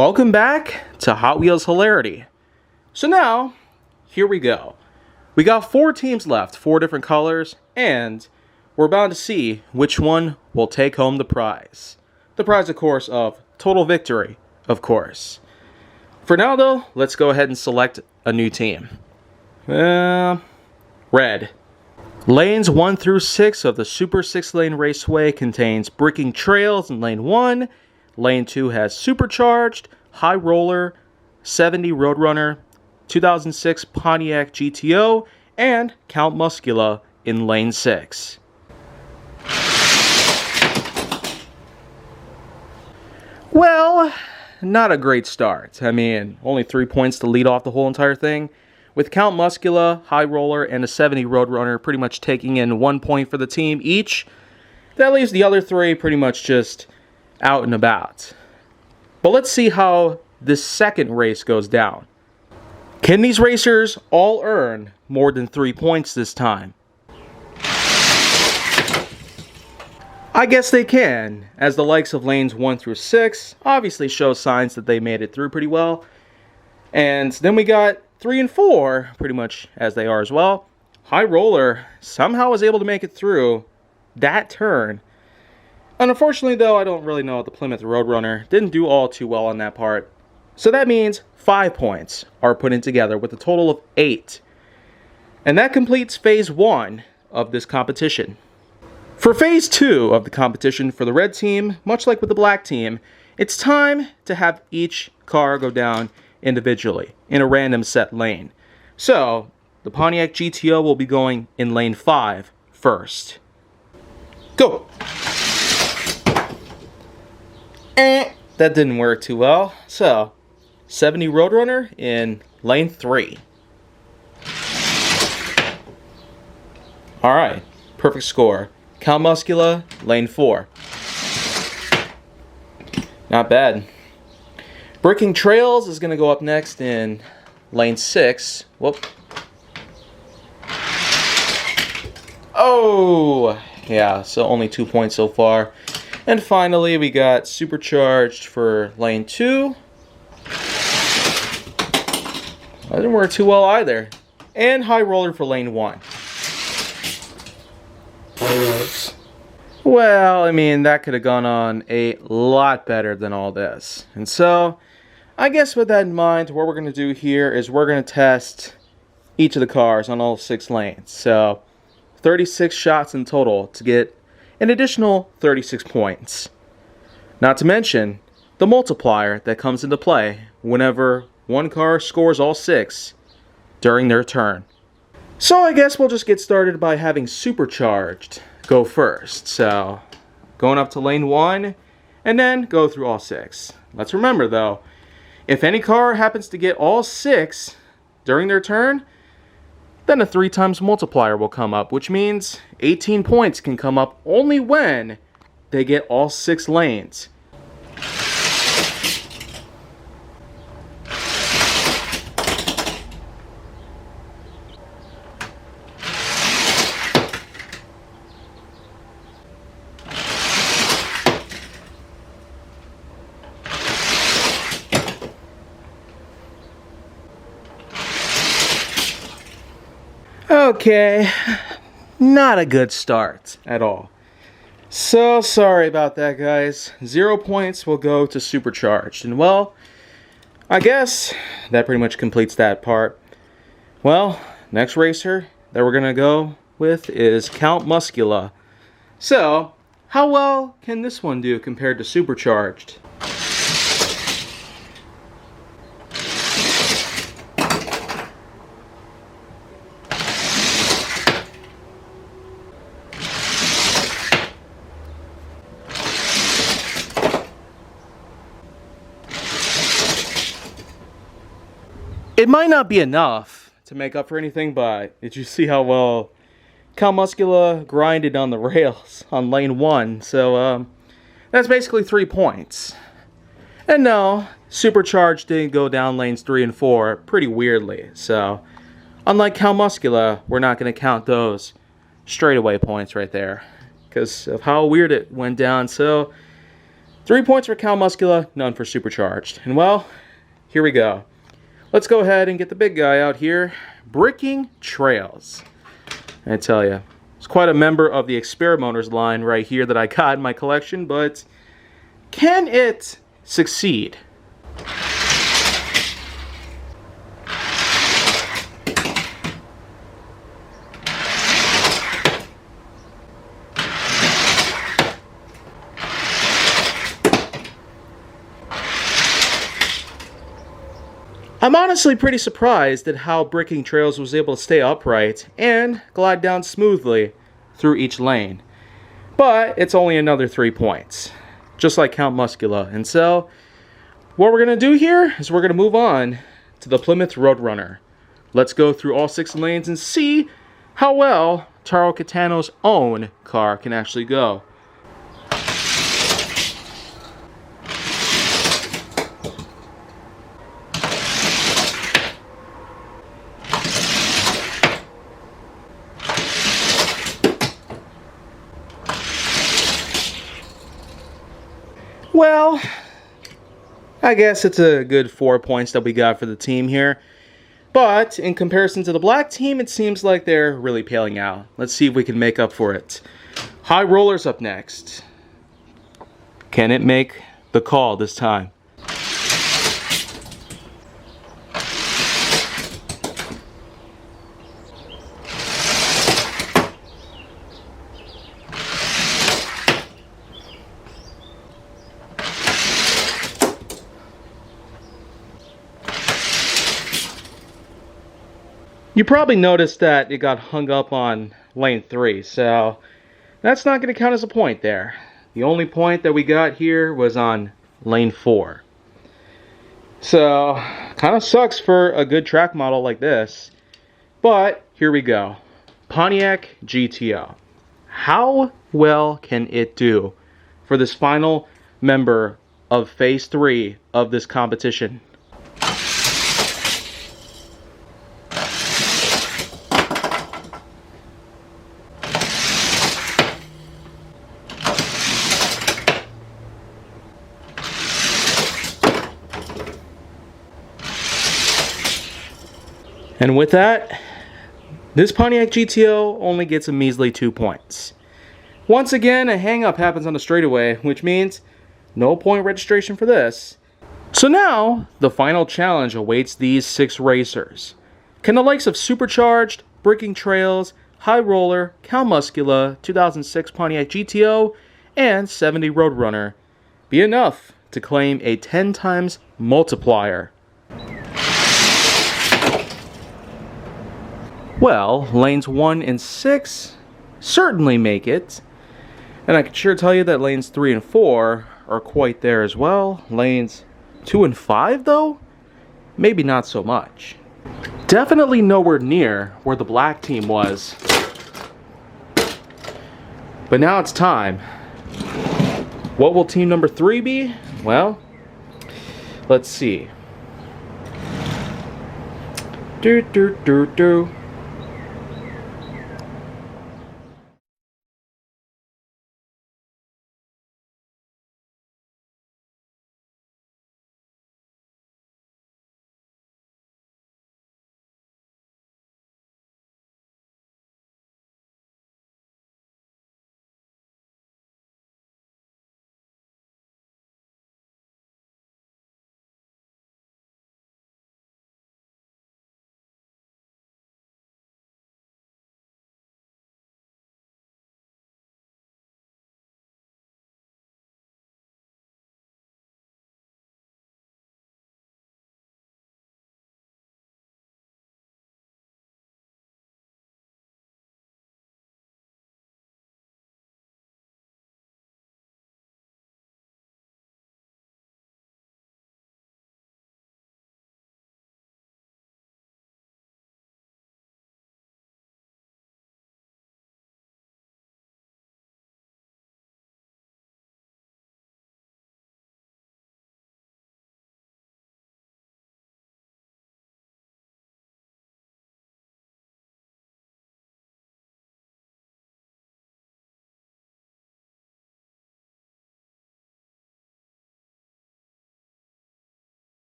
Welcome back to Hot Wheels Hilarity. So now, here we go. We got 4 teams left, 4 different colors, and we're about to see which one will take home the prize. The prize, of course, of total victory, of course. For now, though, let's go ahead and select a new team. Red. Lanes 1 through 6 of the Super 6-lane raceway contains bricking trails in Lane 1. Lane 2 has Supercharged, High Roller, 70 Roadrunner, 2006 Pontiac GTO, and Count Muscula in Lane 6. Well, not a great start. I mean, only 3 points to lead off the whole entire thing. With Count Muscula, High Roller, and a 70 Roadrunner pretty much taking in 1 point for the team each, that leaves the other 3 pretty much just out and about. But let's see how this second race goes down. Can these racers all earn more than 3 points this time? I guess they can, as the likes of lanes 1 through 6 obviously show signs that they made it through pretty well. And then we got 3 and 4 pretty much as they are as well. High Roller somehow was able to make it through that turn. And unfortunately, though, I don't really know the Plymouth Roadrunner didn't do all too well on that part. So that means 5 points are put in together with a total of 8. And that completes Phase 1 of this competition. For Phase 2 of the competition for the red team, much like with the black team, it's time to have each car go down individually in a random set lane. So, the Pontiac GTO will be going in Lane 5 first. Go! That didn't work too well. So, 70 Roadrunner in Lane 3. Alright, perfect score. Count Muscula, Lane 4. Not bad. Bricking Trails is going to go up next in Lane 6. Whoop. Oh! Yeah, so only 2 points so far. And finally, we got Supercharged for Lane 2. That didn't work too well either. And High Roller for Lane 1. Well, I mean, that could have gone on a lot better than all this. And so, I guess with that in mind, what we're going to do here is we're going to test each of the cars on all 6 lanes. So, 36 shots in total to get an additional 36 points. Not to mention the multiplier that comes into play whenever one car scores all 6 during their turn. So I guess we'll just get started by having Supercharged go first. So going up to Lane 1 and then go through all 6. Let's remember though, if any car happens to get all 6 during their turn, then a 3 times multiplier will come up, which means 18 points can come up only when they get all 6 lanes. Okay, not a good start at all. So sorry about that, guys. 0 points will go to Supercharged. And well, I guess that pretty much completes that part. Well, next racer that we're gonna go with is Count Muscula. So, how well can this one do compared to Supercharged? It might not be enough to make up for anything, but did you see how well Count Muscula grinded on the rails on Lane 1? So, that's basically 3 points. And no, Supercharged didn't go down lanes 3 and 4 pretty weirdly. So, unlike Count Muscula, we're not going to count those straightaway points right there because of how weird it went down. So, 3 points for Cal Muscula, none for Supercharged. And well, here we go. Let's go ahead and get the big guy out here. Bricking Trails. I tell you, it's quite a member of the Experimenters line right here that I got in my collection, but can it succeed? I'm honestly pretty surprised at how Bricking Trails was able to stay upright and glide down smoothly through each lane. But it's only another 3 points, just like Count Muscula. And so, what we're going to do here is we're going to move on to the Plymouth Roadrunner. Let's go through all 6 lanes and see how well Taro Kitano's own car can actually go. Well, I guess it's a good 4 points that we got for the team here. But in comparison to the black team, it seems like they're really paling out. Let's see if we can make up for it. High Roller's up next. Can it make the call this time? You probably noticed that it got hung up on lane 3, so that's not going to count as a point there. The only point that we got here was on lane 4. So, kind of sucks for a good track model like this. But, here we go. Pontiac GTO. How well can it do for this final member of Phase 3 of this competition? And with that, this Pontiac GTO only gets a measly 2 points. Once again, a hang-up happens on the straightaway, which means no point registration for this. So now, the final challenge awaits these 6 racers. Can the likes of Supercharged, Bricking Trails, High Roller, Cal Muscula, 2006 Pontiac GTO, and 70 Roadrunner be enough to claim a 10 times multiplier? Well, lanes 1 and 6 certainly make it. And I can sure tell you that lanes 3 and 4 are quite there as well. Lanes 2 and 5, though, maybe not so much. Definitely nowhere near where the black team was. But now it's time. What will team number 3 be? Well, let's see. Do.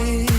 me.